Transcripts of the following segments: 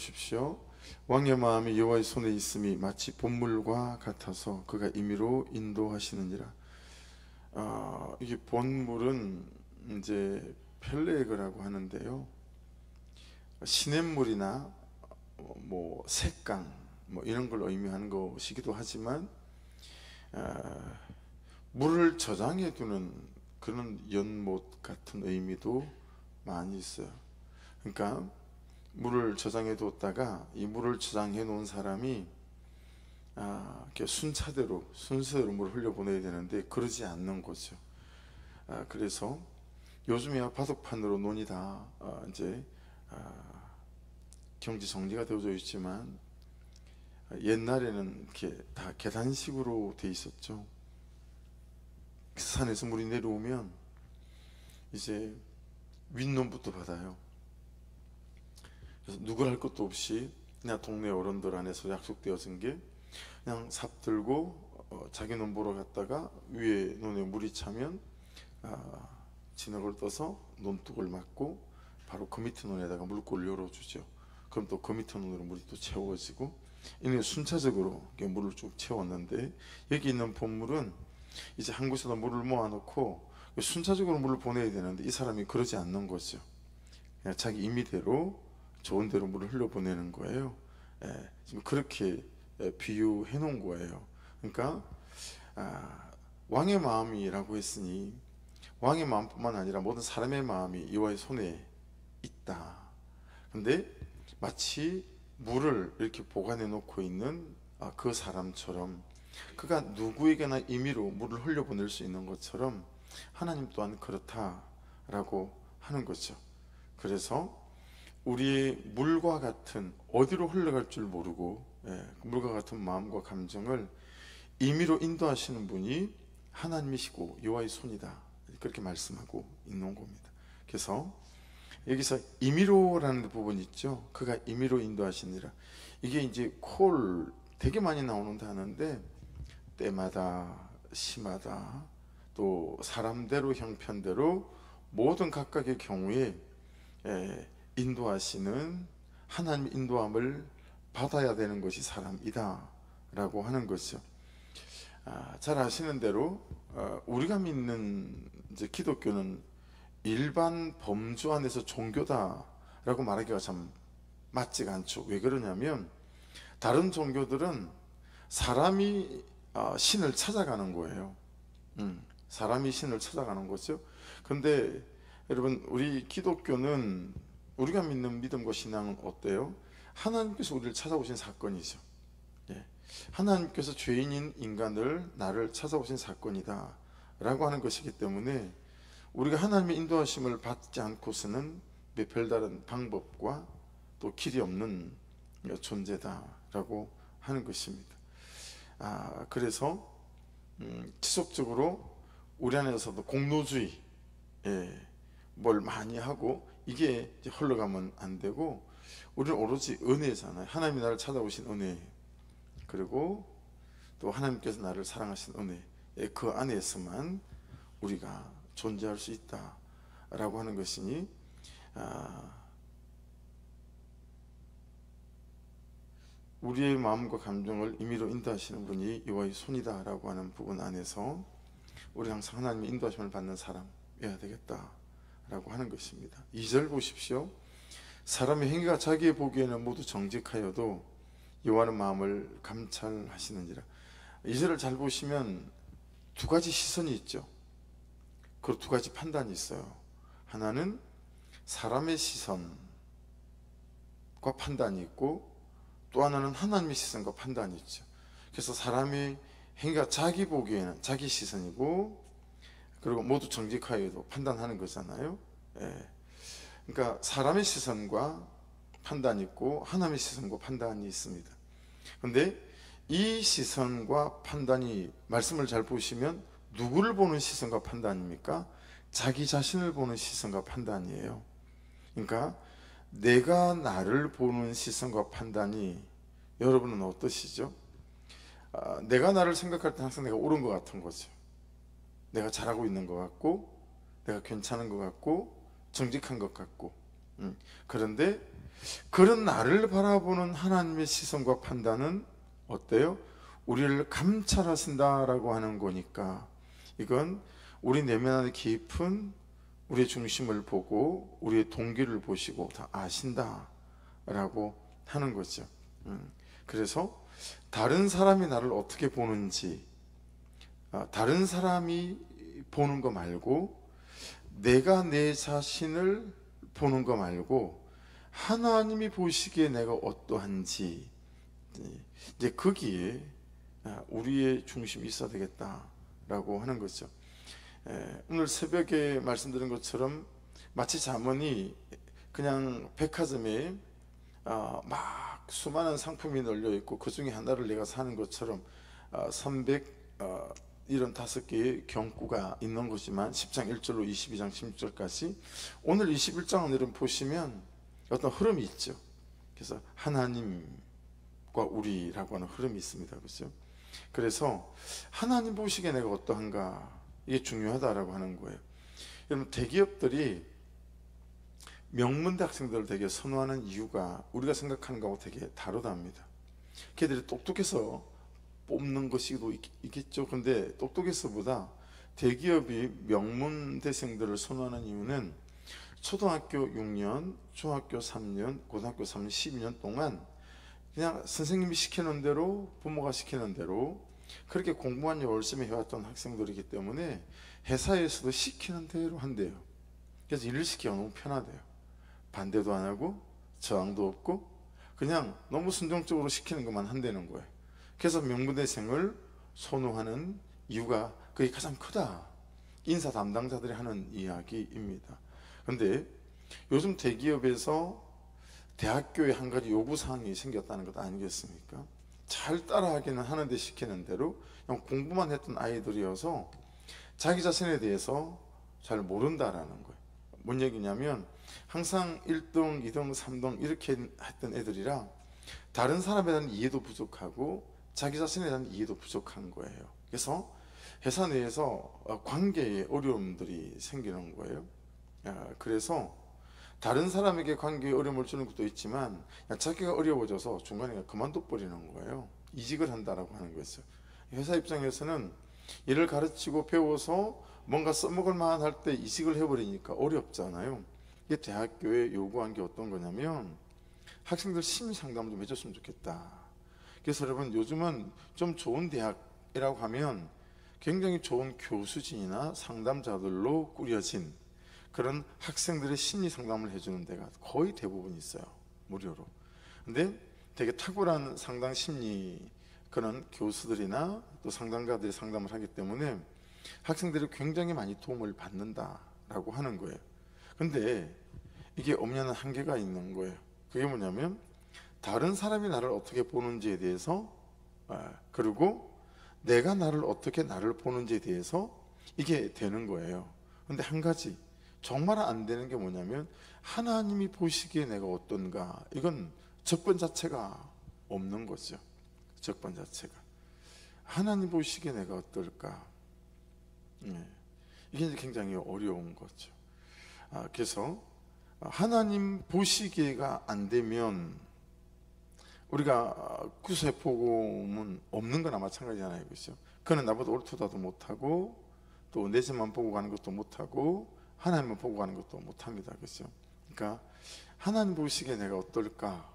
보십시오. 왕의 마음이 여호와의 손에 있음이 마치 본물과 같아서 그가 임의로 인도하시느니라. 이게 본물은 이제 펠레그라고 하는데요, 시냇물이나 뭐 색강 뭐 이런 걸 의미하는 것이기도 하지만, 물을 저장해 두는 그런 연못 같은 의미도 많이 있어요. 그러니까 물을 저장해 뒀다가 이 물을 저장해 놓은 사람이 이렇게 순차대로 순서대로 물을 흘려보내야 되는데 그러지 않는 거죠. 그래서 요즘에야 바둑판으로 논이 다 이제 경지 정리가 되어져 있지만, 옛날에는 이렇게 다 계단식으로 돼 있었죠. 산에서 물이 내려오면 이제 윗놈부터 받아요. 그래서 누굴 할 것도 없이 그냥 동네 어른들 안에서 약속되어진 게, 그냥 삽 들고 자기 논 보러 갔다가 위에 논에 물이 차면 진흙을 떠서 논둑을 막고 바로 그 밑에 논에다가 물골을 열어주죠. 그럼 또 그 밑에 논으로 물이 또 채워지고, 이는 순차적으로 물을 쭉 채웠는데, 여기 있는 본물은 이제 한 곳에다 물을 모아놓고 순차적으로 물을 보내야 되는데 이 사람이 그러지 않는 거죠. 그냥 자기 임의대로 좋은 대로 물을 흘려보내는 거예요. 지금 그렇게 비유해 놓은 거예요. 그러니까 왕의 마음이라고 했으니 왕의 마음뿐만 아니라 모든 사람의 마음이 여호와의 손에 있다. 근데 마치 물을 이렇게 보관해 놓고 있는 그 사람처럼, 그가 누구에게나 임의로 물을 흘려보낼 수 있는 것처럼 하나님 또한 그렇다라고 하는 거죠. 그래서 우리의 물과 같은, 어디로 흘러갈 줄 모르고 물과 같은 마음과 감정을 임의로 인도하시는 분이 하나님이시고 여호와의 손이다, 그렇게 말씀하고 있는 겁니다. 그래서 여기서 임의로라는 부분 있죠. 그가 임의로 인도하시니라. 이게 이제 콜 되게 많이 나오는 단어인데, 때마다 시마다 또 사람대로 형편대로 모든 각각의 경우에 인도하시는 하나님 인도함을 받아야 되는 것이 사람이다 라고 하는 것이죠. 잘 아시는 대로 우리가 믿는 이제 기독교는 일반 범주 안에서 종교다 라고 말하기가 참 맞지가 않죠. 왜 그러냐면 다른 종교들은 사람이 신을 찾아가는 거예요. 사람이 신을 찾아가는 거죠. 근데 여러분, 우리 기독교는, 우리가 믿는 믿음과 신앙은 어때요? 하나님께서 우리를 찾아오신 사건이죠. 하나님께서 죄인인 인간을, 나를 찾아오신 사건이다 라고 하는 것이기 때문에 우리가 하나님의 인도하심을 받지 않고서는 별다른 방법과 또 길이 없는 존재다 라고 하는 것입니다. 그래서 지속적으로 우리 안에서도 공로주의 뭘 많이 하고 이게 이제 흘러가면 안 되고, 우리는 오로지 은혜잖아요. 하나님이 나를 찾아오신 은혜, 그리고 또 하나님께서 나를 사랑하신 은혜, 그 안에서만 우리가 존재할 수 있다 라고 하는 것이니, 우리의 마음과 감정을 임의로 인도하시는 분이 여호와의 손이다 라고 하는 부분 안에서 우리 항상 하나님의 인도하심을 받는 사람이어야 되겠다 라고 하는 것입니다. 2절 보십시오. 사람의 행위가 자기의 보기에는 모두 정직하여도 여호와는 마음을 감찰하시느니라. 2절을 잘 보시면 두 가지 시선이 있죠. 그리고 두 가지 판단이 있어요. 하나는 사람의 시선과 판단이 있고, 또 하나는 하나님의 시선과 판단이 있죠. 그래서 사람의 행위가 자기 보기에는 자기 시선이고, 그리고 모두 정직하여도 판단하는 거잖아요. 그러니까 사람의 시선과 판단이 있고 하나님의 시선과 판단이 있습니다. 그런데 이 시선과 판단이, 말씀을 잘 보시면 누구를 보는 시선과 판단입니까? 자기 자신을 보는 시선과 판단이에요. 그러니까 내가 나를 보는 시선과 판단이, 여러분은 어떠시죠? 내가 나를 생각할 때 항상 내가 옳은 것 같은 거죠. 내가 잘하고 있는 것 같고, 내가 괜찮은 것 같고, 정직한 것 같고. 그런데 그런 나를 바라보는 하나님의 시선과 판단은 어때요? 우리를 감찰하신다라고 하는 거니까 이건 우리 내면 안에 깊은 우리의 중심을 보고 우리의 동기를 보시고 다 아신다라고 하는 거죠. 그래서 다른 사람이 나를 어떻게 보는지, 다른 사람이 보는 거 말고 내가 내 자신을 보는 거 말고 하나님이 보시기에 내가 어떠한지, 이제 거기에 우리의 중심이 있어야 되겠다라고 하는 거죠. 오늘 새벽에 말씀드린 것처럼 마치 잠언이 그냥 백화점에 막 수많은 상품이 널려 있고 그 중에 하나를 내가 사는 것처럼 375개의 경구가 있는 거지만 10장 1절로 22장 16절까지 오늘 21장을 보시면 어떤 흐름이 있죠. 그래서 하나님과 우리라고 하는 흐름이 있습니다. 그렇죠? 그래서 하나님 보시기에 내가 어떠한가, 이게 중요하다라고 하는 거예요. 여러분, 대기업들이 명문대 학생들을 되게 선호하는 이유가 우리가 생각하는 거하고 되게 다르답니다. 걔들이 똑똑해서 뽑는 것이도 있겠죠. 근데 똑똑해서보다 대기업이 명문대생들을 선호하는 이유는 초등학교 6년, 중학교 3년, 고등학교 3년, 12년 동안 그냥 선생님이 시키는 대로, 부모가 시키는 대로 그렇게 공부만 열심히 해왔던 학생들이기 때문에 회사에서도 시키는 대로 한대요. 그래서 일을 시키기가 너무 편하대요. 반대도 안 하고 저항도 없고 그냥 너무 순종적으로 시키는 것만 한다는 거예요. 그래서 명문대생을 선호하는 이유가 그게 가장 크다. 인사 담당자들이 하는 이야기입니다. 그런데 요즘 대기업에서 대학교에 한 가지 요구사항이 생겼다는 것 아니겠습니까? 잘 따라하기는 하는데 시키는 대로 그냥 공부만 했던 아이들이어서 자기 자신에 대해서 잘 모른다라는 거예요. 뭔 얘기냐면 항상 1등, 2등, 3등 이렇게 했던 애들이라 다른 사람에 대한 이해도 부족하고 자기 자신에 대한 이해도 부족한 거예요. 그래서 회사 내에서 관계에 어려움들이 생기는 거예요. 그래서 다른 사람에게 관계에 어려움을 주는 것도 있지만 자기가 어려워져서 중간에 그만둬 버리는 거예요. 이직을 한다라고 하는 거죠. 회사 입장에서는 일을 가르치고 배워서 뭔가 써먹을 만한 할 때 이직을 해버리니까 어렵잖아요. 이게 대학교에 요구한 게 어떤 거냐면 학생들 심리 상담 좀 해줬으면 좋겠다. 그래서 여러분, 요즘은 좀 좋은 대학이라고 하면 굉장히 좋은 교수진이나 상담자들로 꾸려진 그런 학생들의 심리 상담을 해주는 데가 거의 대부분 있어요. 무료로. 근데 되게 탁월한 상담 심리 그런 교수들이나 또 상담가들이 상담을 하기 때문에 학생들이 굉장히 많이 도움을 받는다라고 하는 거예요. 근데 이게 없냐는 한계가 있는 거예요. 그게 뭐냐면 다른 사람이 나를 어떻게 보는지에 대해서, 그리고 내가 나를 보는지에 대해서 이게 되는 거예요. 근데 한 가지 정말 안 되는 게 뭐냐면 하나님이 보시기에 내가 어떤가, 이건 접근 자체가 없는 거죠. 접근 자체가 하나님 보시기에 내가 어떨까, 이게 이제 굉장히 어려운 거죠. 그래서 하나님 보시기에가 안 되면 우리가 구속의 복음은 없는 거나 마찬가지잖아요. 그렇죠? 그는 나보다 옳다도 못하고 또 내 집만 보고 가는 것도 못하고 하나님만 보고 가는 것도 못합니다. 그렇죠? 그러니까 하나님 보시기에 내가 어떨까,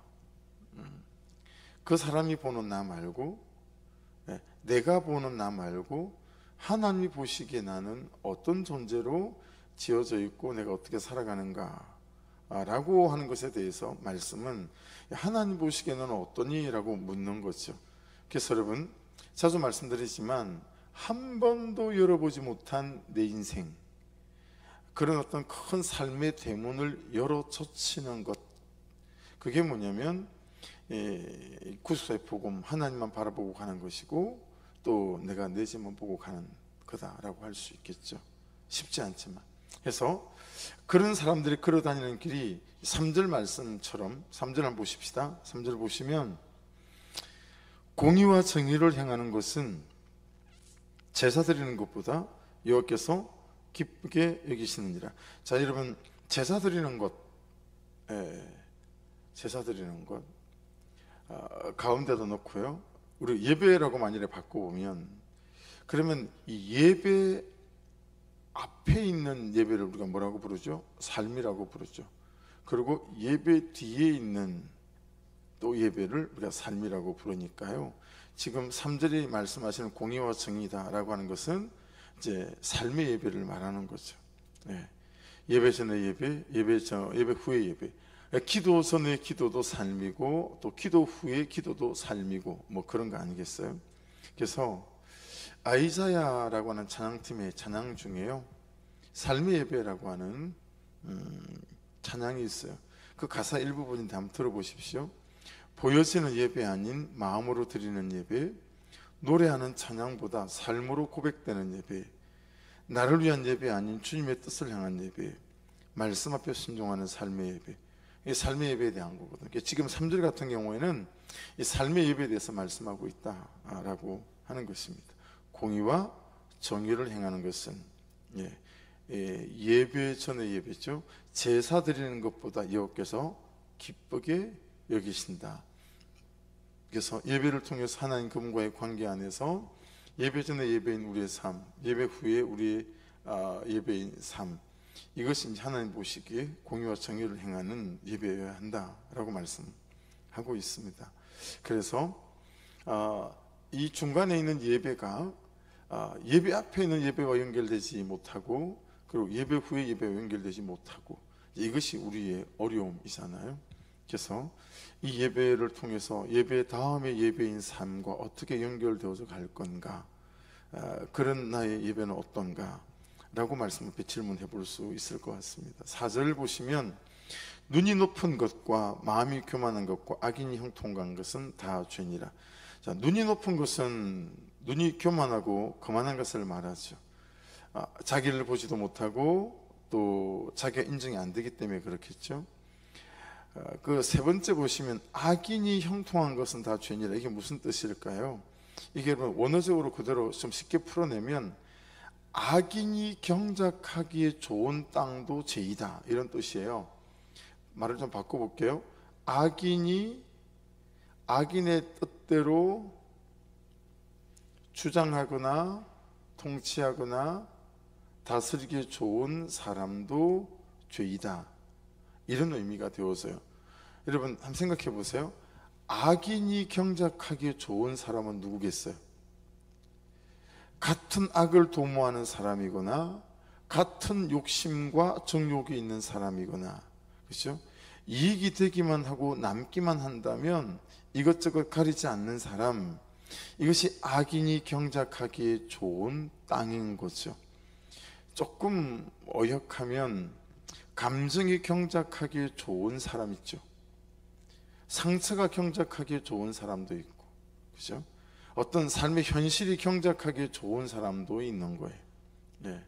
그 사람이 보는 나 말고, 내가 보는 나 말고 하나님이 보시기에 나는 어떤 존재로 지어져 있고 내가 어떻게 살아가는가 라고 하는 것에 대해서 말씀은 하나님 보시기에 너는 어떠니? 라고 묻는 거죠. 그래서 여러분, 자주 말씀드리지만 한 번도 열어보지 못한 내 인생, 그런 어떤 큰 삶의 대문을 열어 젖히는 것, 그게 뭐냐면 구속의 복음, 하나님만 바라보고 가는 것이고 또 내가 내 집만 보고 가는 거다라고 할 수 있겠죠. 쉽지 않지만. 그래서 그런 사람들이 걸어다니는 길이 3절 말씀처럼, 3절 한번 보십시다. 3절 보시면 공의와 정의를 행하는 것은 제사 드리는 것보다 여호와께서 기쁘게 여기시느니라. 자, 여러분, 제사 드리는 것, 제사 드리는 것 가운데도 놓고요. 우리 예배라고 만일에 바꿔보면, 그러면 이 예배 앞에 있는 예배를 우리가 뭐라고 부르죠? 삶이라고 부르죠. 그리고 예배 뒤에 있는 또 예배를 우리가 삶이라고 부르니까요. 지금 3절이 말씀하시는 공의와 정의다라고 하는 것은 이제 삶의 예배를 말하는 거죠. 네. 예배 전의 예배, 예배 후의 예배. 기도 전의 기도도 삶이고 또 기도 후의 기도도 삶이고 뭐 그런 거 아니겠어요? 그래서 아이자야라고 하는 찬양팀의 찬양 중에요, 삶의 예배라고 하는 찬양이 있어요. 그 가사 일부분인데 한번 들어보십시오. 보여지는 예배 아닌 마음으로 드리는 예배, 노래하는 찬양보다 삶으로 고백되는 예배, 나를 위한 예배 아닌 주님의 뜻을 향한 예배, 말씀 앞에 순종하는 삶의 예배. 이게 삶의 예배에 대한 거거든요. 지금 3절 같은 경우에는 이 삶의 예배에 대해서 말씀하고 있다라고 하는 것입니다. 공의와 정의를 행하는 것은 예배 전의 예배죠. 제사 드리는 것보다 여호와께서 기쁘게 여기신다. 그래서 예배를 통해서 하나님 그분과의 관계 안에서 예배 전의 예배인 우리의 삶, 예배 후에 우리의 예배인 삶, 이것이 하나님 보시기에 공의와 정의를 행하는 예배여야 한다라고 말씀하고 있습니다. 그래서 이 중간에 있는 예배가 예배 앞에 있는 예배와 연결되지 못하고, 그리고 예배 후에 예배와 연결되지 못하고, 이것이 우리의 어려움이잖아요. 그래서 이 예배를 통해서 예배 다음에 예배인 삶과 어떻게 연결되어서 갈 건가, 그런 나의 예배는 어떤가 라고 말씀 앞에 질문해 볼 수 있을 것 같습니다. 4절 보시면 눈이 높은 것과 마음이 교만한 것과 악인이 형통한 것은 다 죄니라. 자, 눈이 높은 것은 눈이 교만하고 거만한 것을 말하죠. 자기를 보지도 못하고 또 자기가 인정이 안 되기 때문에 그렇겠죠. 그 세 번째 보시면 악인이 형통한 것은 다 죄니라. 이게 무슨 뜻일까요? 이게 원어적으로 그대로 좀 쉽게 풀어내면 악인이 경작하기에 좋은 땅도 죄이다, 이런 뜻이에요. 말을 좀 바꿔볼게요. 악인이 악인의 뜻대로 주장하거나 통치하거나 다스리기에 좋은 사람도 죄이다, 이런 의미가 되어서요. 여러분 한번 생각해 보세요. 악인이 경작하기에 좋은 사람은 누구겠어요? 같은 악을 도모하는 사람이거나 같은 욕심과 정욕이 있는 사람이거나, 그렇죠? 이익이 되기만 하고 남기만 한다면 이것저것 가리지 않는 사람, 이것이 악인이 경작하기에 좋은 땅인 거죠. 조금 어역하면 감정이 경작하기에 좋은 사람 있죠. 상처가 경작하기에 좋은 사람도 있고, 그죠? 어떤 삶의 현실이 경작하기에 좋은 사람도 있는 거예요.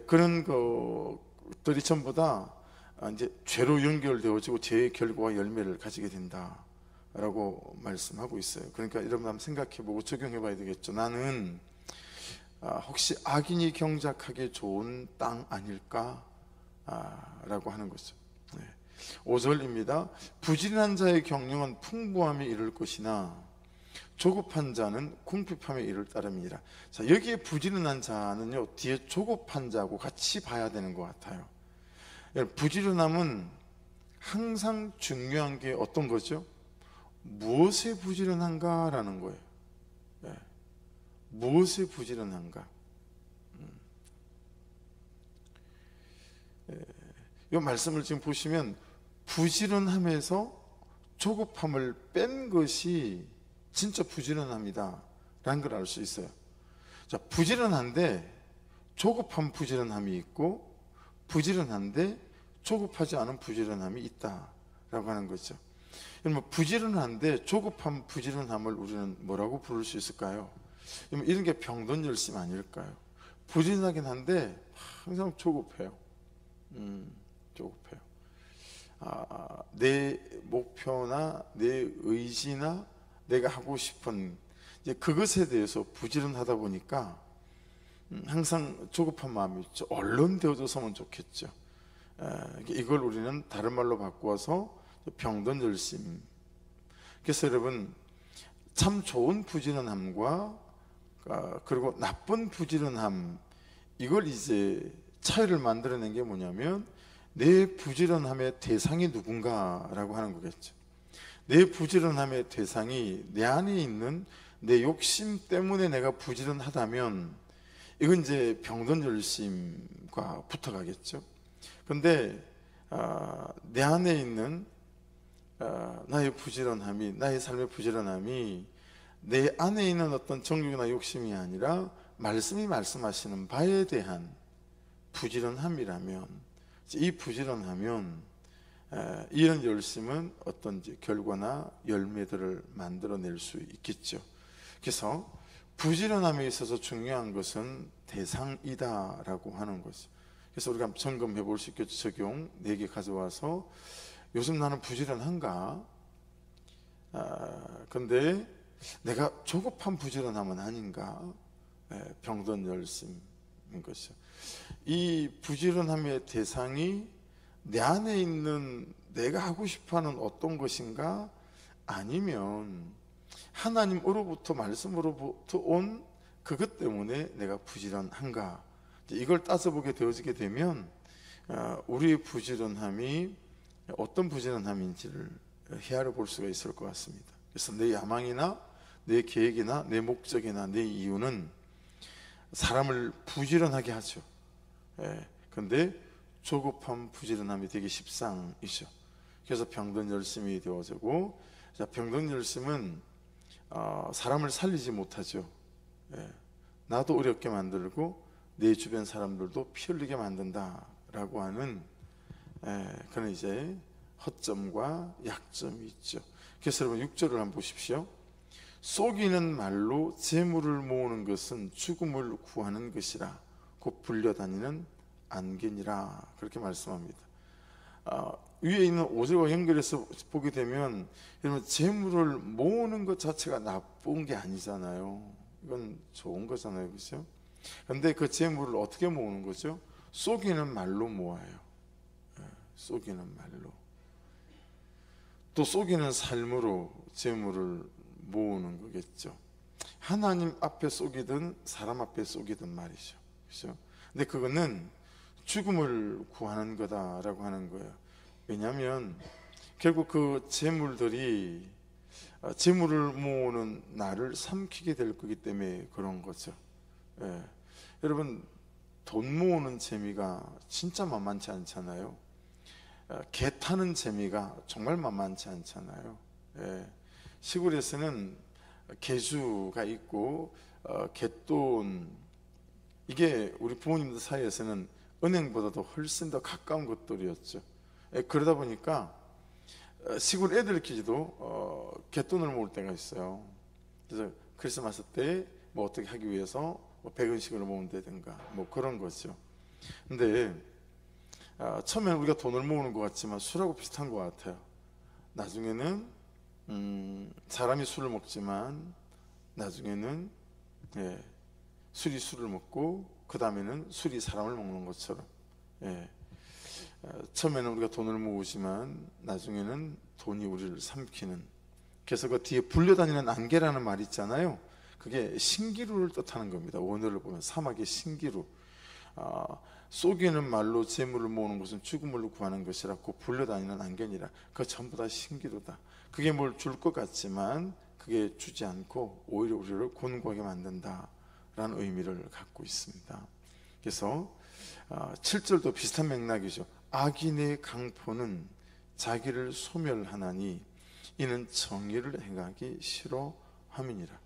그런 것들이 전부 다 이제 죄로 연결되어지고 죄의 결과와 열매를 가지게 된다라고 말씀하고 있어요. 그러니까 여러분 한번 생각해보고 적용해봐야 되겠죠. 나는 혹시 악인이 경작하기에 좋은 땅 아닐까? 라고 하는 거죠. 5절입니다. 부지런한 자의 경영은 풍부함에 이를 것이나 조급한 자는 궁핍함에 이를 따름이니라. 자, 여기에 부지런한 자는요, 뒤에 조급한 자하고 같이 봐야 되는 것 같아요. 부지런함은 항상 중요한 게 어떤 거죠? 무엇에 부지런한가라는 거예요. 무엇에 부지런한가? 이 말씀을 지금 보시면 부지런함에서 조급함을 뺀 것이 진짜 부지런함이다 라는 걸 알 수 있어요. 자, 부지런한데 조급한 부지런함이 있고 부지런한데 조급하지 않은 부지런함이 있다라고 하는 거죠. 여러분, 부지런한데 조급한 부지런함을 우리는 뭐라고 부를 수 있을까요? 이런 게 병든 열심 아닐까요? 부지런하긴 한데 항상 조급해요. 조급해요. 내 목표나 내 의지나 내가 하고 싶은 이제 그것에 대해서 부지런하다 보니까 항상 조급한 마음이 있죠. 얼른 되어졌으면 좋겠죠. 이걸 우리는 다른 말로 바꾸어서 병든 열심. 그래서 여러분, 참 좋은 부지런함과 그리고 나쁜 부지런함, 이걸 이제 차이를 만들어낸 게 뭐냐면 내 부지런함의 대상이 누군가라고 하는 거겠죠. 내 부지런함의 대상이 내 안에 있는 내 욕심 때문에 내가 부지런하다면 이건 이제 병든 열심과 붙어가겠죠. 근데 내 안에 있는 나의 부지런함이, 나의 삶의 부지런함이 내 안에 있는 어떤 정욕이나 욕심이 아니라 말씀이 말씀하시는 바에 대한 부지런함이라면, 이 부지런하면 이런 열심은 어떤 결과나 열매들을 만들어낼 수 있겠죠. 그래서 부지런함에 있어서 중요한 것은 대상이다라고 하는 거죠. 그래서 우리가 한번 점검해 볼 수 있겠죠. 적용 4개 가져와서, 요즘 나는 부지런한가? 근데 내가 조급한 부지런함은 아닌가? 병든 열심인 것이죠. 이 부지런함의 대상이 내 안에 있는 내가 하고 싶어하는 어떤 것인가? 아니면 하나님으로부터, 말씀으로부터 온 그것 때문에 내가 부지런한가? 이걸 따져보게 되어지게 되면 우리의 부지런함이 어떤 부지런함인지를 헤아려 볼 수가 있을 것 같습니다. 그래서 내 야망이나 내 계획이나 내 목적이나 내 이유는 사람을 부지런하게 하죠. 근데 조급한 부지런함이 되게 십상이죠. 그래서 병든 열심이 되어지고, 병든 열심은 사람을 살리지 못하죠. 나도 어렵게 만들고 내 주변 사람들도 피 흘리게 만든다라고 하는 그런 이제 허점과 약점이 있죠. 그래서 여러분 6절을 한번 보십시오. 속이는 말로 재물을 모으는 것은 죽음을 구하는 것이라 곧 불려다니는 안개니라, 그렇게 말씀합니다. 위에 있는 5절과 연결해서 보게 되면 여러분, 재물을 모으는 것 자체가 나쁜 게 아니잖아요. 이건 좋은 거잖아요, 그렇죠? 그런데 그 재물을 어떻게 모으는 거죠? 속이는 말로 모아요. 속이는 말로, 또 속이는 삶으로 재물을 모으는 거겠죠. 하나님 앞에 속이든 사람 앞에 속이든 말이죠. 그렇죠? 근데 그거는 죽음을 구하는 거다라고 하는 거예요. 왜냐하면 결국 그 재물들이 재물을 모으는 나를 삼키게 될 거기 때문에 그런 거죠. 여러분, 돈 모으는 재미가 진짜 만만치 않잖아요. 개 타는 재미가 정말 만만치 않잖아요. 시골에서는 개주가 있고 개돈, 이게 우리 부모님들 사이에서는 은행보다도 훨씬 더 가까운 것들이었죠. 그러다 보니까 시골 애들끼리도 개돈을 모을 때가 있어요. 그래서 크리스마스 때 뭐 어떻게 하기 위해서 뭐 100원씩을 모은다든가 뭐 그런 거죠. 근데 처음에는 우리가 돈을 모으는 것 같지만 술하고 비슷한 것 같아요. 나중에는 사람이 술을 먹지만 나중에는 술이 술을 먹고 그 다음에는 술이 사람을 먹는 것처럼, 처음에는 우리가 돈을 모으지만 나중에는 돈이 우리를 삼키는, 그래서 그 뒤에 불려다니는 안개라는 말이 있잖아요. 그게 신기루를 뜻하는 겁니다. 원어를 보면 사막의 신기루. 속이는 말로 재물을 모으는 것은 죽음을 구하는 것이라고 불려다니는 안개니라. 그거 전부 다 신기루다. 그게 뭘 줄 것 같지만 그게 주지 않고 오히려 우리를 곤고하게 만든다라는 의미를 갖고 있습니다. 그래서 7절도 비슷한 맥락이죠. 악인의 강포는 자기를 소멸하나니 이는 정의를 행하기 싫어함이니라.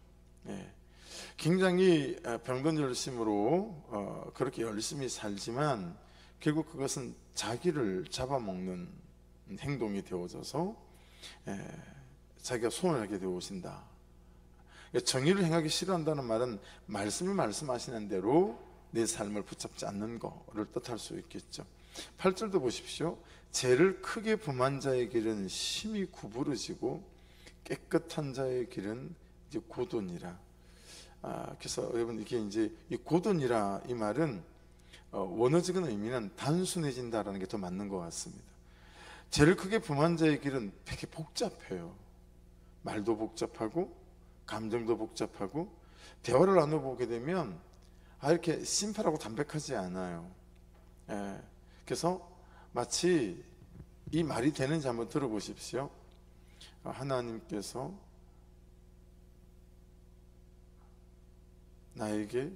굉장히 병든 열심으로 그렇게 열심히 살지만 결국 그것은 자기를 잡아먹는 행동이 되어져서 자기가 손해하게 되어진다. 정의를 행하기 싫어한다는 말은 말씀이 말씀하시는 대로 내 삶을 붙잡지 않는 것을 뜻할 수 있겠죠. 8절도 보십시오. 죄를 크게 범한 자의 길은 심히 구부러지고 깨끗한 자의 길은 이제 고돈이라. 그래서 여러분, 이게 이제 이 고돈이라 이 말은 원어적인 의미는 단순해진다라는 게 더 맞는 것 같습니다. 죄를 크게 범한 자의 길은 되게 복잡해요. 말도 복잡하고 감정도 복잡하고 대화를 나눠보게 되면 이렇게 심플하고 담백하지 않아요. 예. 그래서 마치 이 말이 되는지 한번 들어보십시오. 하나님께서 나에게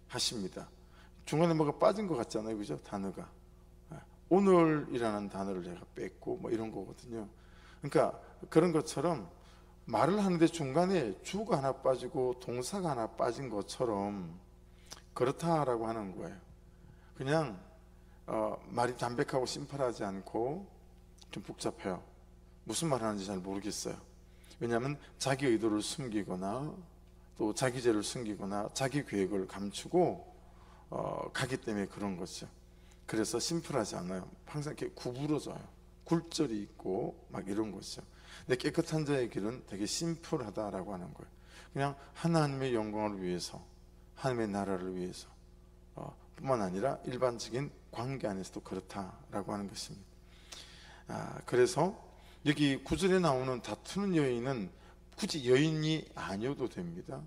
하십니다. 중간에 뭐가 빠진 것 같잖아요, 그죠? 단어가. 오늘이라는 단어를 제가 뺐고 뭐 이런 거거든요. 그러니까 그런 것처럼 말을 하는데 중간에 주가 하나 빠지고 동사가 하나 빠진 것처럼 그렇다라고 하는 거예요. 그냥 말이 담백하고 심플하지 않고 좀 복잡해요. 무슨 말 하는지 잘 모르겠어요. 왜냐하면 자기 의도를 숨기거나 또 자기 죄를 숨기거나 자기 계획을 감추고 가기 때문에 그런 거죠. 그래서 심플하지 않아요. 항상 이렇게 구부러져요. 굴절이 있고 막 이런 거죠. 근데 깨끗한 자의 길은 되게 심플하다라고 하는 거예요. 그냥 하나님의 영광을 위해서, 하나님의 나라를 위해서 뿐만 아니라 일반적인 관계 안에서도 그렇다라고 하는 것입니다. 그래서 여기 9절에 나오는 다투는 여인은 굳이 여인이 아니어도 됩니다.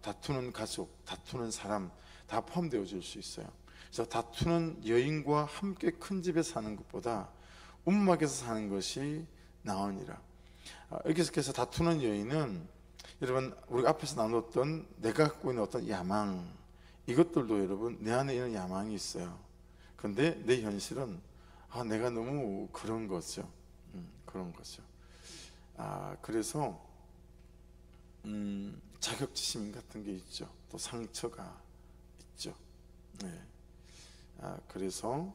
다투는 가족, 다투는 사람 다 포함되어질 수 있어요. 그래서 다투는 여인과 함께 큰 집에 사는 것보다 움막에서 사는 것이 나으니라. 여기서 다투는 여인은 여러분 우리가 앞에서 나눴던 내가 갖고 있는 어떤 야망, 이것들도 여러분 내 안에 있는 야망이 있어요. 그런데 내 현실은 내가 너무 그런 거죠. 그런 거죠. 그래서 자격지심 같은 게 있죠. 또 상처가 있죠. 네. 그래서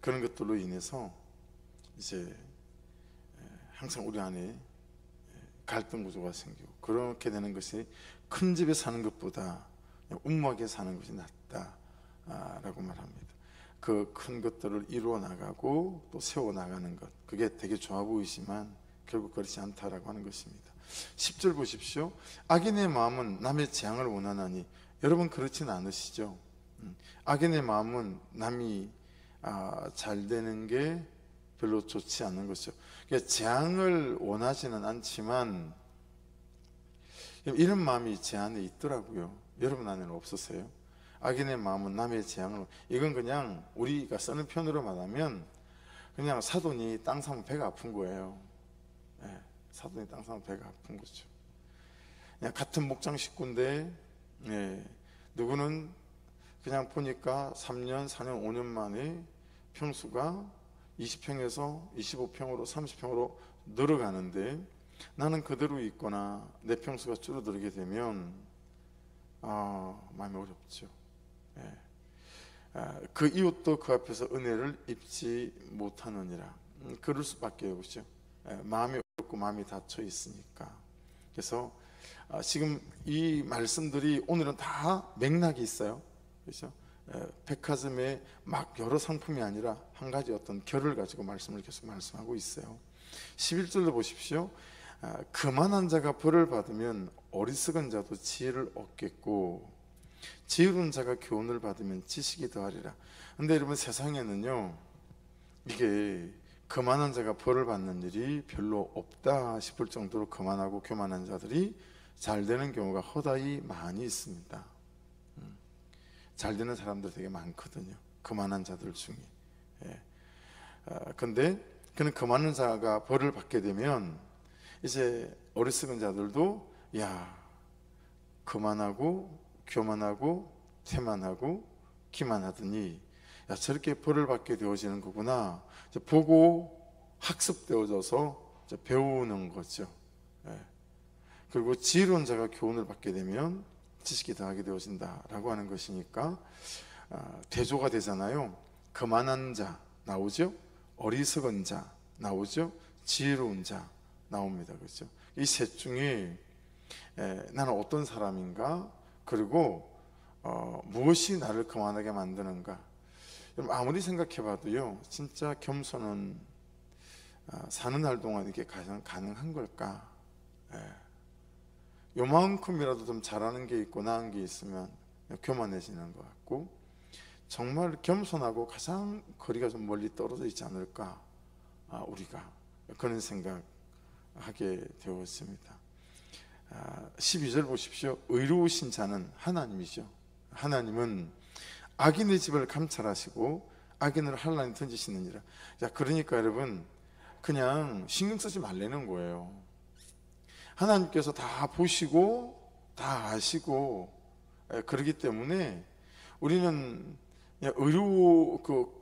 그런 것들로 인해서 이제 항상 우리 안에 갈등 구조가 생기고 그렇게 되는 것이 큰 집에 사는 것보다 움막에 사는 것이 낫다라고 말합니다. 그 큰 것들을 이루어 나가고 또 세워 나가는 것, 그게 되게 좋아 보이지만 결국 그렇지 않다라고 하는 것입니다. 10절 보십시오. 악인의 마음은 남의 재앙을 원하나니, 여러분 그렇진 않으시죠? 악인의 마음은 남이 잘 되는 게 별로 좋지 않은 것이죠. 그러니까 재앙을 원하지는 않지만 이런 마음이 제 안에 있더라고요. 여러분 안에는 없으세요? 악인의 마음은 남의 재앙을, 이건 그냥 우리가 쓰는 편으로 말하면 그냥 사돈이 땅 사면 배가 아픈 거예요. 네, 사돈이 땅 사면 배가 아픈 거죠. 그냥 같은 목장 식구인데 누구는 그냥 보니까 3년, 4년, 5년 만에 평수가 20평에서 25평으로 30평으로 늘어가는데 나는 그대로 있거나 내 평수가 줄어들게 되면 마음이 어렵죠. 그 이웃도 그 앞에서 은혜를 입지 못하느니라. 그럴 수밖에 없죠. 마음이 어렵고 마음이 닫혀 있으니까. 그래서 지금 이 말씀들이 오늘은 다 맥락이 있어요. 그렇죠? 백화점에 막 여러 상품이 아니라 한 가지 어떤 결을 가지고 말씀을 계속 말씀하고 있어요. 11절로 보십시오. 그만한 자가 벌을 받으면 어리석은 자도 지혜를 얻겠고 지혜로운 자가 교훈을 받으면 지식이 더하리라. 근데 여러분 세상에는요 이게 그만한 자가 벌을 받는 일이 별로 없다 싶을 정도로 그만하고 교만한 자들이 잘 되는 경우가 허다히 많이 있습니다. 잘 되는 사람들 되게 많거든요. 그만한 자들 중에. 근데 그는 그만한 자가 벌을 받게 되면 이제 어리석은 자들도 그만하고 교만하고 태만하고 기만하더니 저렇게 벌을 받게 되어지는 거구나. 보고 학습되어져서 배우는 거죠. 그리고 지혜로운 자가 교훈을 받게 되면 지식이 더하게 되어진다라고 하는 것이니까 대조가 되잖아요. 그만한 자 나오죠. 어리석은 자 나오죠. 지혜로운 자 나옵니다. 그렇죠? 이 셋 중에 나는 어떤 사람인가, 그리고 무엇이 나를 그만하게 만드는가. 여러분 아무리 생각해봐도요 진짜 겸손은 사는 날 동안 이게 가능한 걸까? 요만큼이라도 좀 잘하는 게 있고 나은 게 있으면 교만해지는 것 같고, 정말 겸손하고 가장 거리가 좀 멀리 떨어져 있지 않을까, 우리가 그런 생각하게 되었습니다. 12절 보십시오. 의로우신 자는 하나님이죠. 하나님은 악인의 집을 감찰하시고 악인을 환란에 던지시느니라. 자, 그러니까 여러분 그냥 신경 쓰지 말라는 거예요. 하나님께서 다 보시고 다 아시고, 그러기 때문에 우리는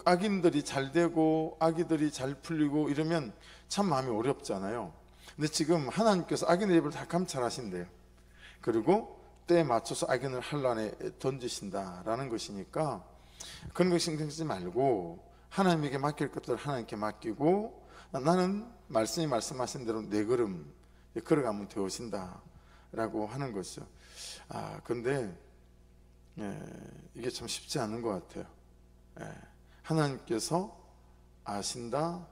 악인들이 잘 되고 악인들이 잘 풀리고 이러면 참 마음이 어렵잖아요. 근데 지금 하나님께서 악인의 입을 다 감찰하신대요. 그리고 때에 맞춰서 악인을 환란에 던지신다라는 것이니까 그런 거 신경 쓰지 말고 하나님에게 맡길 것들을 하나님께 맡기고, 나는 말씀이 말씀하신 대로 내 걸음 걸어가면 되어진다 라고 하는 거죠. 근데 이게 참 쉽지 않은 것 같아요. 하나님께서 아신다,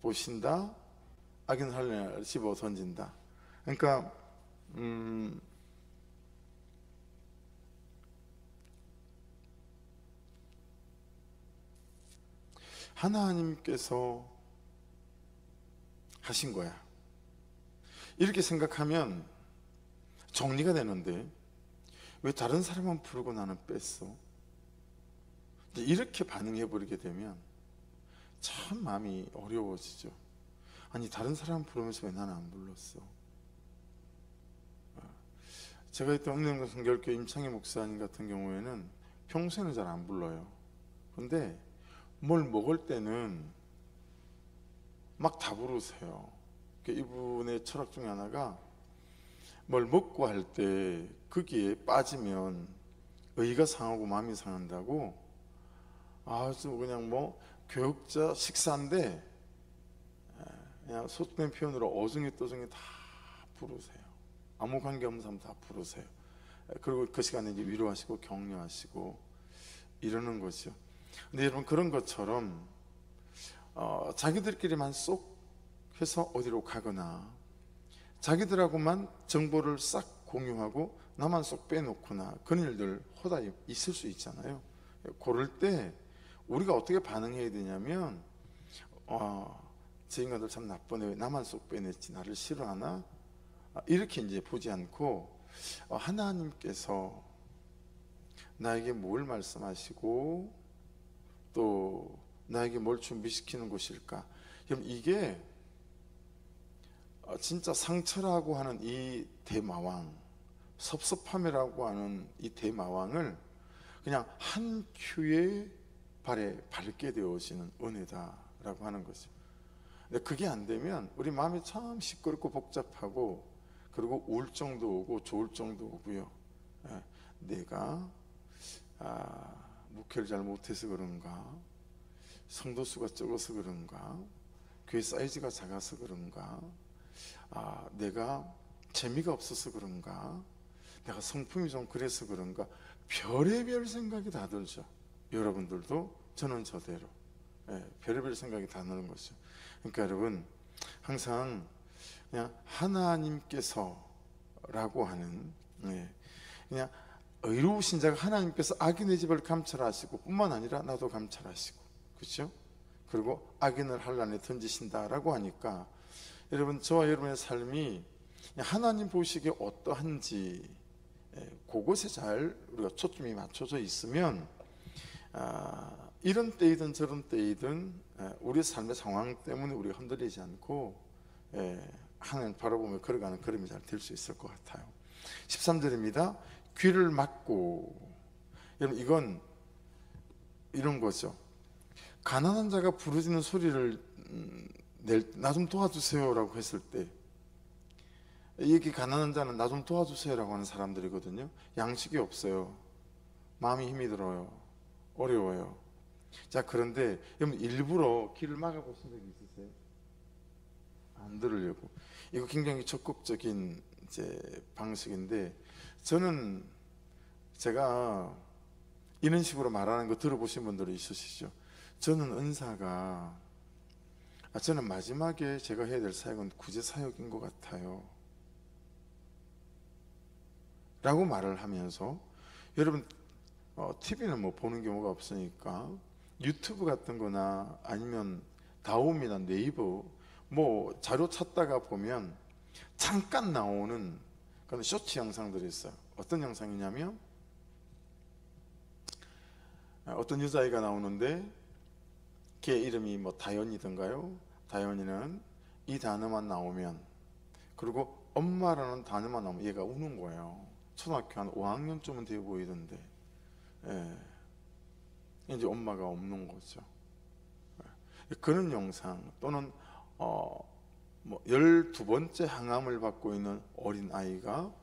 보신다, 악인 환란에 집어 던진다. 그러니까 하나님께서 하신 거야. 이렇게 생각하면 정리가 되는데 왜 다른 사람만 부르고 나는 뺐어? 이렇게 반응해 버리게 되면 참 마음이 어려워지죠. 아니, 다른 사람 부르면서 왜 나는 안 불렀어? 제가 있던 은혜영광 성결교회 임창희 목사님 같은 경우에는 평소에는 잘 안 불러요. 근데 뭘 먹을 때는 막 다 부르세요. 이분의 철학 중에 하나가 뭘 먹고 할 때 거기에 빠지면 의가 상하고 마음이 상한다고, 아주 그냥 뭐 교육자 식사인데 그냥 속된 표현으로 어중이 떠중이 다 부르세요. 아무 관계없는 사람 다 부르세요. 그리고 그 시간에 이제 위로하시고 격려하시고 이러는 거죠. 근데 여러분, 그런 것처럼 자기들끼리만 쏙 해서 어디로 가거나 자기들하고만 정보를 싹 공유하고 나만 쏙 빼놓거나 그런 일들 호다 있을 수 있잖아요. 그럴 때 우리가 어떻게 반응해야 되냐면, 저 인간들 참 나쁘네, 왜 나만 쏙 빼냈지, 나를 싫어하나, 이렇게 이제 보지 않고 하나님께서 나에게 뭘 말씀하시고 또 나에게 뭘 준비시키는 것일까. 그럼 이게 진짜 상처라고 하는 이 대마왕, 섭섭함이라고 하는 이 대마왕을 그냥 한 큐의 발에 밟게 되어지는 은혜다라고 하는 거죠. 근데 그게 안 되면 우리 마음이 참 시끄럽고 복잡하고, 그리고 우울증도 오고 조울증도 오고요. 내가 목회를 잘 못해서 그런가, 성도수가 적어서 그런가, 교회 사이즈가 작아서 그런가, 내가 재미가 없어서 그런가, 내가 성품이 좀 그래서 그런가, 별의별 생각이 다 들죠. 여러분들도 저는 저대로 별의별 생각이 다 나는 거죠. 그러니까 여러분, 항상 그냥 하나님께서라고 하는, 그냥 의로우신 자가 하나님께서 악인의 집을 감찰하시고 뿐만 아니라 나도 감찰하시고, 그렇죠? 그리고 악인을 환란에 던지신다라고 하니까 여러분, 저와 여러분의 삶이 하나님 보시기에 어떠한지 그곳에 잘 우리가 초점이 맞춰져 있으면, 이런 때이든 저런 때이든 우리 삶의 상황 때문에 우리가 흔들리지 않고 하나님 바라보며 걸어가는 걸음이 잘 될 수 있을 것 같아요. 13절입니다. 귀를 막고. 여러분, 이건 이런 거죠. 가난한 자가 부르짖는 소리를 나 좀 도와주세요 라고 했을 때, 이게 가난한 자는 나 좀 도와주세요 라고 하는 사람들이거든요. 양식이 없어요. 마음이 힘이 들어요. 어려워요. 자, 그런데 여러분, 일부러 귀를 막아보신 적이 있으세요? 안 들으려고. 이거 굉장히 적극적인 이제 방식인데, 저는 제가 이런 식으로 말하는 거 들어보신 분들이 있으시죠? 저는 은사가, 저는 마지막에 제가 해야 될 사역은 구제 사역인 것 같아요 라고 말을 하면서, 여러분, TV는 뭐 보는 경우가 없으니까 유튜브 같은 거나 아니면 다음이나 네이버 뭐 자료 찾다가 보면 잠깐 나오는 그런 쇼츠 영상들이 있어요. 어떤 영상이냐면 어떤 여자아이가 나오는데 걔 이름이 뭐 다현이던가요? 다현이는 이 단어만 나오면, 그리고 엄마라는 단어만 나오면 얘가 우는 거예요. 초등학교 한 5학년쯤은 되어 보이던데, 예. 이제 엄마가 없는 거죠. 그런 영상, 또는 뭐 12번째 항암을 받고 있는 어린 아이가,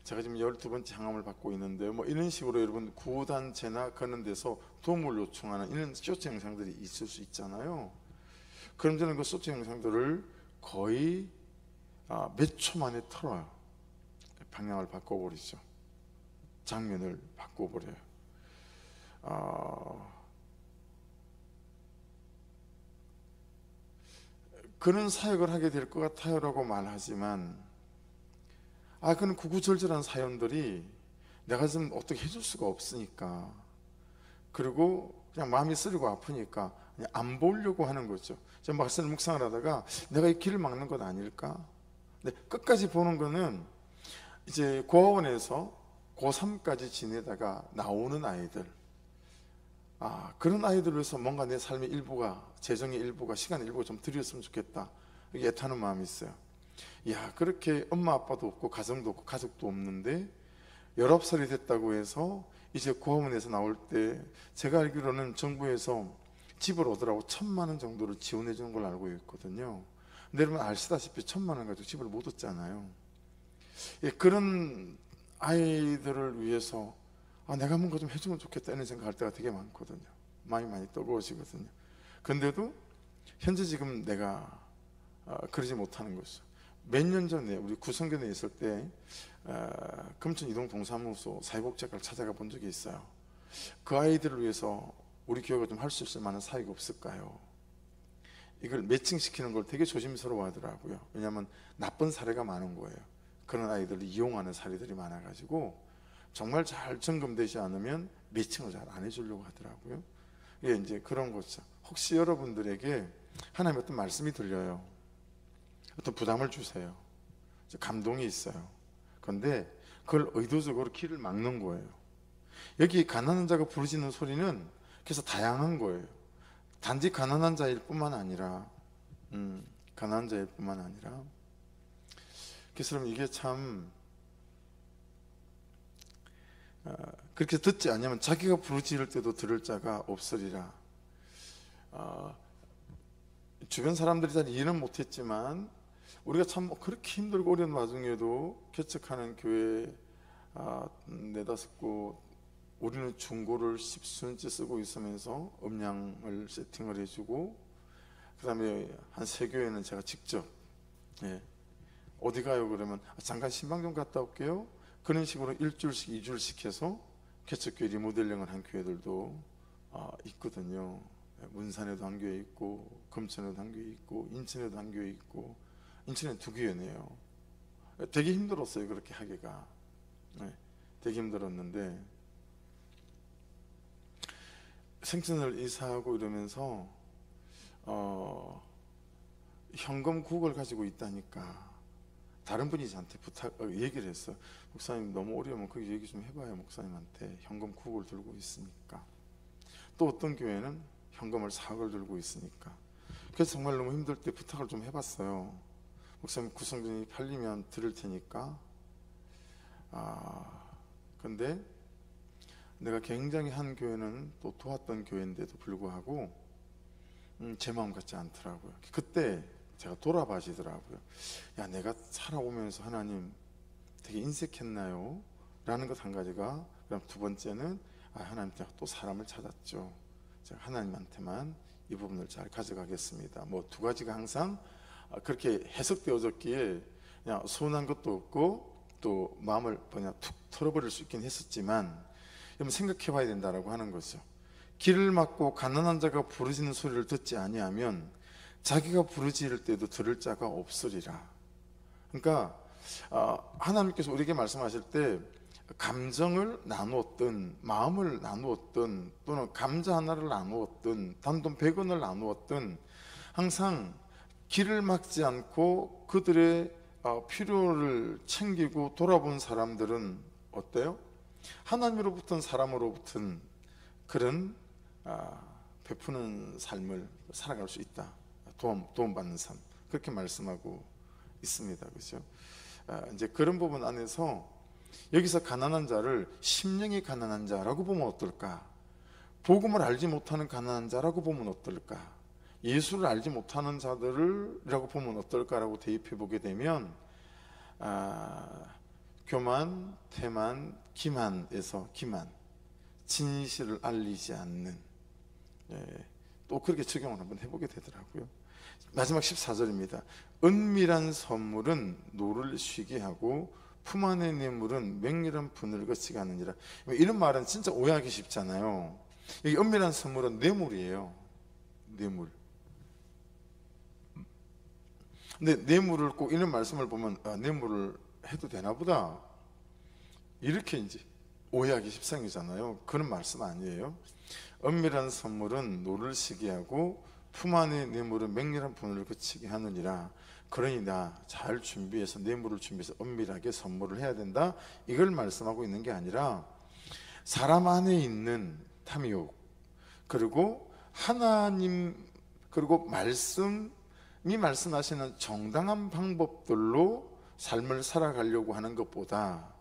제가 지금 12번째 항암을 받고 있는데 뭐 이런 식으로 여러분 구호단체나 그런 데서 도움을 요청하는 이런 쇼츠 영상들이 있을 수 있잖아요. 그럼 저는 그 쇼츠 영상들을 거의 몇 초 만에 틀어요. 방향을 바꿔버리죠. 장면을 바꿔버려요. 그런 사역을 하게 될 것 같아요 라고 말하지만, 그런 구구절절한 사연들이 내가 좀 어떻게 해줄 수가 없으니까, 그리고 그냥 마음이 쓰리고 아프니까 그냥 안 보려고 하는 거죠. 제가 말씀을 묵상을 하다가 내가 이 길을 막는 것 아닐까? 근데 끝까지 보는 거는 이제 고아원에서 고3까지 지내다가 나오는 아이들, 그런 아이들을 위해서 뭔가 내 삶의 일부가, 재정의 일부가, 시간의 일부가 좀 드렸으면 좋겠다, 이게 애타는 마음이 있어요. 그렇게 엄마 아빠도 없고 가정도 없고 가족도 없는데 19살이 됐다고 해서 이제 고아원에서 나올 때, 제가 알기로는 정부에서 집을 오더라고 1,000만 원 정도를 지원해 주는 걸로 알고 있거든요. 근데 여러분 아시다시피 1,000만 원 가지고 집을 못 얻잖아요. 그런 아이들을 위해서 내가 뭔가 좀 해주면 좋겠다 이런 생각할 때가 되게 많거든요. 많이 뜨거워지거든요. 근데도 현재 지금 내가 그러지 못하는 거죠. 몇 년 전에 우리 구성견에 있을 때 금천 이동 동사무소 사회복지학과를 찾아가 본 적이 있어요. 그 아이들을 위해서 우리 교회가 좀 할 수 있을 만한 사역이 없을까요? 이걸 매칭시키는 걸 되게 조심스러워 하더라고요. 왜냐하면 나쁜 사례가 많은 거예요. 그런 아이들을 이용하는 사례들이 많아가지고 정말 잘 점검되지 않으면 매칭을 잘 안 해주려고 하더라고요. 이게 이제 그런 거죠. 혹시 여러분들에게 하나님 어떤 말씀이 들려요. 어떤 부담을 주세요. 감동이 있어요. 그런데 그걸 의도적으로 길을 막는 거예요. 여기 가난한 자가 부르짖는 소리는 그래서 다양한 거예요. 단지 가난한 자일 뿐만 아니라 가난한 자일 뿐만 아니라, 그래서 여러분 이게 참 그렇게 듣지 않으면 자기가 부르짖을 때도 들을 자가 없으리라. 주변 사람들이 잘 이해는 못했지만 우리가 참 그렇게 힘들고 어려운 와중에도 개척하는 교회 4-5곳, 우리는 중고를 10수년째 쓰고 있으면서 음량을 세팅을 해주고, 그 다음에 한 3교회는 제가 직접 어디 가요 그러면 잠깐 신방 좀 갔다 올게요, 그런 식으로 1주일씩 2주일씩 해서 개척교회 리모델링을 한 교회들도 있거든요. 문산에도 한 교회 있고, 금천에도 한 교회 있고, 인천에도 한 교회 있고, 인천에 2교회네요. 되게 힘들었어요 그렇게 하기가. 되게 힘들었는데 생천을 이사하고 이러면서 현금 9억을 가지고 있다니까 다른 분이 저한테 얘기를 했어요. 목사님 너무 어려우면 그 얘기 좀 해봐요. 목사님한테 현금 9억을 들고 있으니까. 또 어떤 교회는 현금을 4억을 들고 있으니까. 그래서 정말 너무 힘들 때 부탁을 좀 해봤어요. 목사님 구성전이 팔리면 드릴 테니까. 근데 내가 굉장히 한 교회는 또 도왔던 교회인데도 불구하고 제 마음 같지 않더라고요. 그때 제가 돌아봐지더라고요. 내가 살아오면서 하나님 되게 인색했나요? 라는 것 한 가지가. 그럼 두 번째는 하나님 제가 또 사람을 찾았죠. 제가 하나님한테만 이 부분을 잘 가져가겠습니다. 뭐 2가지가 항상 그렇게 해석되어졌기에 그냥 서운한 것도 없고 또 마음을 그냥 툭 털어버릴 수 있긴 했었지만, 여러분 생각해 봐야 된다라고 하는 거죠. 길을 막고 가난한 자가 부르짖는 소리를 듣지 아니하면 자기가 부르짖을 때도 들을 자가 없으리라. 그러니까 하나님께서 우리에게 말씀하실 때 감정을 나누었든 마음을 나누었든 또는 감자 하나를 나누었든 단돈 100원을 나누었든 항상 길을 막지 않고 그들의 필요를 챙기고 돌아본 사람들은 어때요? 하나님으로부터는 사람으로부터는 그런 베푸는 삶을 살아갈 수 있다. 도움받는 삶, 그렇게 말씀하고 있습니다. 그렇죠? 이제 그런 부분 안에서 여기서 가난한 자를 심령이 가난한 자라고 보면 어떨까? 복음을 알지 못하는 가난한 자라고 보면 어떨까? 예수를 알지 못하는 자들이라고 보면 어떨까라고 대입해 보게 되면 교만, 태만, 기만에서 기만, 진실을 알리지 않는, 또 그렇게 적용을 한번 해보게 되더라고요. 마지막 14절입니다. 은밀한 선물은 노를 쉬게 하고 품 안의 뇌물은 맹렬한 분을 거치게 하느니라. 이런 말은 진짜 오해하기 쉽잖아요. 여기 은밀한 선물은 뇌물이에요. 뇌물. 근데 뇌물을 꼭 이런 말씀을 보면 뇌물을 해도 되나 보다 이렇게 이제 오해하기 십상이잖아요. 그런 말씀 아니에요. 은밀한 선물은 노를 쉬게 하고 품 안의 뇌물은 맹렬한 분을 거치게 하느니라. 그러니 나 잘 준비해서 뇌물을 준비해서 은밀하게 선물을 해야 된다, 이걸 말씀하고 있는 게 아니라 사람 안에 있는 탐욕, 그리고 하나님, 그리고 말씀이 말씀하시는 정당한 방법들로 삶을 살아가려고 하는 것보다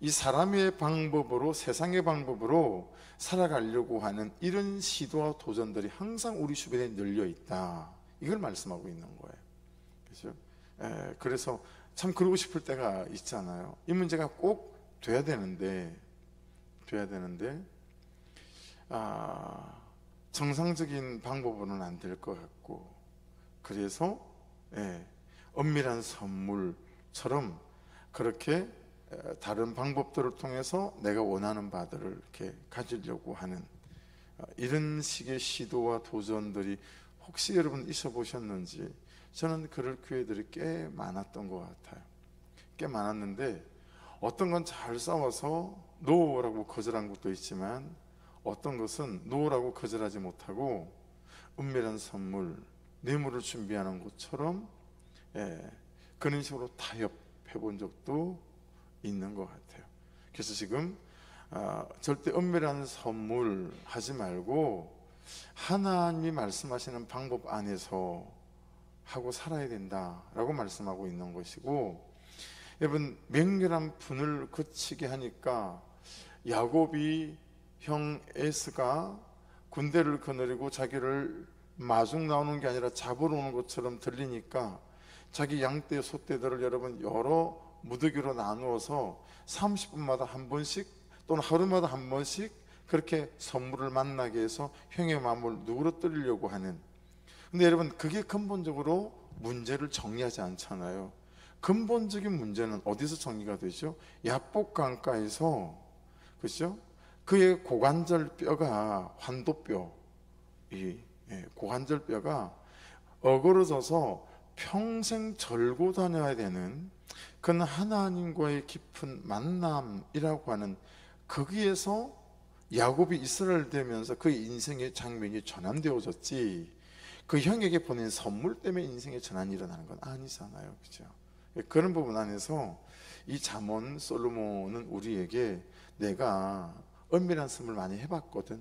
이 사람의 방법으로, 세상의 방법으로 살아가려고 하는 이런 시도와 도전들이 항상 우리 주변에 널려 있다, 이걸 말씀하고 있는 거예요. 그렇죠? 그래서 참 그러고 싶을 때가 있잖아요. 이 문제가 꼭 돼야 되는데 정상적인 방법으로는 안 될 것 같고, 그래서 은밀한 선물처럼 그렇게 다른 방법들을 통해서 내가 원하는 바들을 이렇게 가지려고 하는 이런 식의 시도와 도전들이 혹시 여러분 있어 보셨는지, 저는 그럴 기회들이 꽤 많았던 것 같아요. 꽤 많았는데 어떤 건 잘 싸워서 노라고 거절한 것도 있지만 어떤 것은 노라고 거절하지 못하고 은밀한 선물, 뇌물을 준비하는 것처럼 그런 식으로 타협해 본 적도 있는 것 같아요. 그래서 지금 절대 은밀한 선물 하지 말고 하나님이 말씀하시는 방법 안에서 하고 살아야 된다라고 말씀하고 있는 것이고, 여러분 맹렬한 분을 거치게 하니까 야곱이 형 에스가 군대를 거느리고 자기를 마중 나오는 게 아니라 잡으러 오는 것처럼 들리니까 자기 양떼 소떼들을 여러분 여러 무더기로 나누어서 30분마다 한 번씩 또는 하루마다 한 번씩 그렇게 선물을 만나게 해서 형의 마음을 누그러뜨리려고 하는, 근데 여러분 그게 근본적으로 문제를 정리하지 않잖아요. 근본적인 문제는 어디서 정리가 되죠? 야복 강가에서, 그렇죠? 그의 고관절 뼈가, 환도뼈, 이 고관절 뼈가 어그러져서 평생 절고 다녀야 되는 그는 하나님과의 깊은 만남이라고 하는, 거기에서 야곱이 이스라엘 되면서 그의 인생의 장면이 전환되어졌지, 그 형에게 보낸 선물 때문에 인생의 전환이 일어나는 건 아니잖아요. 그죠? 그런 부분 안에서 이 잠언 솔로몬은 우리에게 내가 은밀한 선물 많이 해봤거든,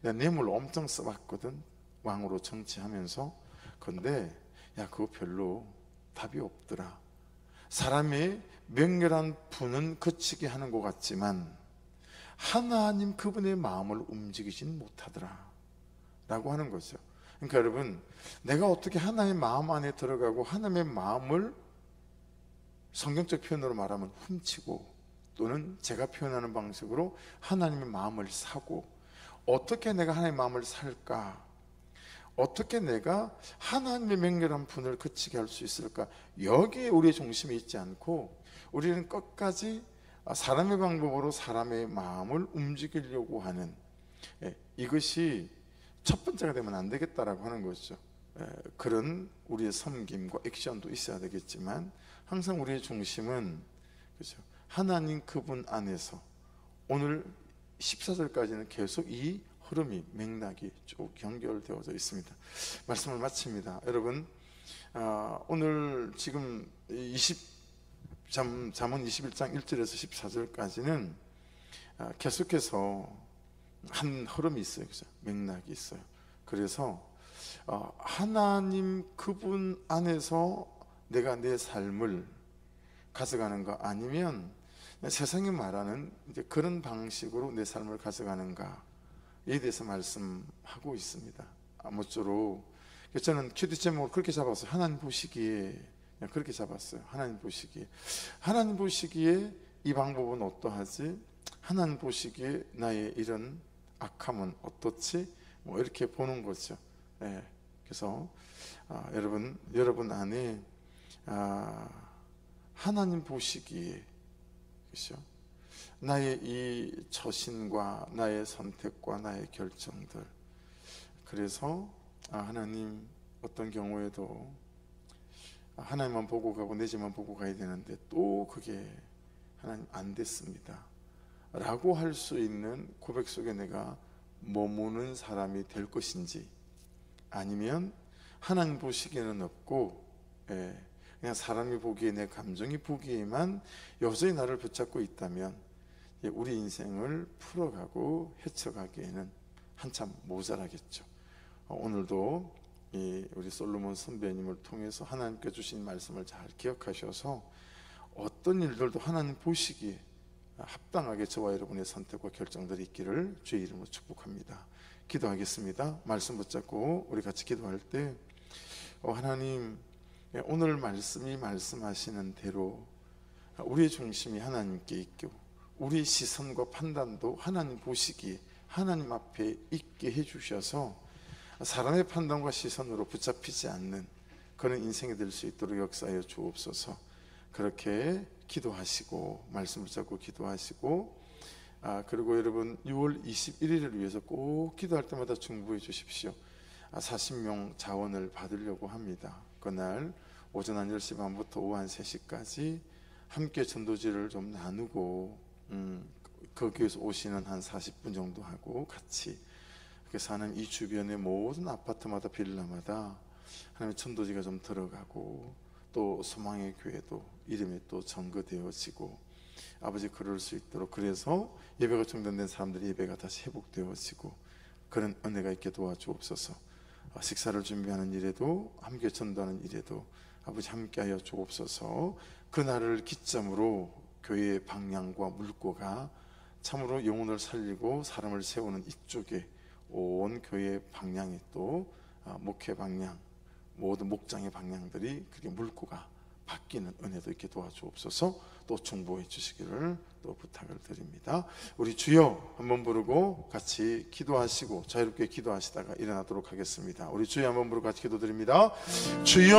내가 뇌물 엄청 써봤거든, 왕으로 정치하면서. 근데 야 그거 별로 답이 없더라. 사람의 맹렬한 분은 그치게 하는 것 같지만 하나님 그분의 마음을 움직이진 못하더라 라고 하는 거죠. 그러니까 여러분 내가 어떻게 하나님의 마음 안에 들어가고 하나님의 마음을 성경적 표현으로 말하면 훔치고, 또는 제가 표현하는 방식으로 하나님의 마음을 사고, 어떻게 내가 하나님의 마음을 살까, 어떻게 내가 하나님의 맹렬한 분을 그치게 할 수 있을까, 여기에 우리의 중심이 있지 않고 우리는 끝까지 사람의 방법으로 사람의 마음을 움직이려고 하는, 이것이 첫 번째가 되면 안 되겠다라고 하는 거죠. 그런 우리의 섬김과 액션도 있어야 되겠지만 항상 우리의 중심은, 그렇죠, 하나님 그분 안에서 오늘 14절까지는 계속 이 흐름이 맥락이 쭉 연결되어져 있습니다. 말씀을 마칩니다. 여러분, 오늘 지금 잠언 21장 1절에서 14절까지는 계속해서 한 흐름이 있어요. 그죠? 맥락이 있어요. 그래서 하나님 그분 안에서 내가 내 삶을 가져가는가, 아니면 세상이 말하는 이제 그런 방식으로 내 삶을 가져가는가에 대해서 말씀하고 있습니다. 아무쪼록 저는 큐티 제목을 그렇게 잡았어요. 하나님 보시기에, 그냥 그렇게 잡았어요. 하나님 보시기에 이 방법은 어떠하지? 하나님 보시기에 나의 이런 악함은 어떻지? 뭐 이렇게 보는 거죠. 네. 그래서 여러분 안에 하나님 보시기에, 그렇죠? 나의 이 처신과 나의 선택과 나의 결정들, 그래서 하나님 어떤 경우에도 하나님만 보고 가고 내 집만 보고 가야 되는데 또 그게 하나님 안 됐습니다 라고 할 수 있는 고백 속에 내가 머무는 사람이 될 것인지, 아니면 하나님 보시기에는 없고 그냥 사람이 보기에, 내 감정이 보기에만 여전히 나를 붙잡고 있다면 우리 인생을 풀어가고 헤쳐가기에는 한참 모자라겠죠. 오늘도 우리 솔로몬 선배님을 통해서 하나님께 주신 말씀을 잘 기억하셔서 어떤 일들도 하나님 보시기에 합당하게 저와 여러분의 선택과 결정들이 있기를 주의 이름으로 축복합니다. 기도하겠습니다. 말씀 붙잡고 우리 같이 기도할 때 하나님, 오늘 말씀이 말씀하시는 대로 우리의 중심이 하나님께 있고 우리 시선과 판단도 하나님 보시기에 하나님 앞에 있게 해주셔서 사람의 판단과 시선으로 붙잡히지 않는 그런 인생이 될 수 있도록 역사하여 주옵소서. 그렇게 기도하시고 말씀 붙잡고 기도하시고, 그리고 여러분 6월 21일을 위해서 꼭 기도할 때마다 중보해 주십시오. 40명 자원을 받으려고 합니다. 그날 오전 한 10시 반부터 오후 한 3시까지 함께 전도지를 좀 나누고 거기에서 오시는 한 40분 정도 하고 같이, 그래서 하나님 이 주변의 모든 아파트마다 빌라마다 하나님의 전도지가 좀 들어가고, 또 소망의 교회도 이름이 또 점거되어지고, 아버지 그럴 수 있도록, 그래서 예배가 중단된 사람들이 예배가 다시 회복되어지고 그런 은혜가 있게 도와주옵소서. 식사를 준비하는 일에도 함께 전도하는 일에도 아버지 함께하여 주옵소서. 그날을 기점으로 교회의 방향과 물꼬가 참으로 영혼을 살리고 사람을 세우는 이쪽에 온 교회의 방향이 또 목회 방향, 모든 목장의 방향들이 그게 물꼬가 바뀌는 은혜도 있게 도와주옵소서. 또 중보해 주시기를 또 부탁을 드립니다. 우리 주여 한번 부르고 같이 기도하시고 자유롭게 기도하시다가 일어나도록 하겠습니다. 우리 주여 한번 부르고 같이 기도드립니다. 주여.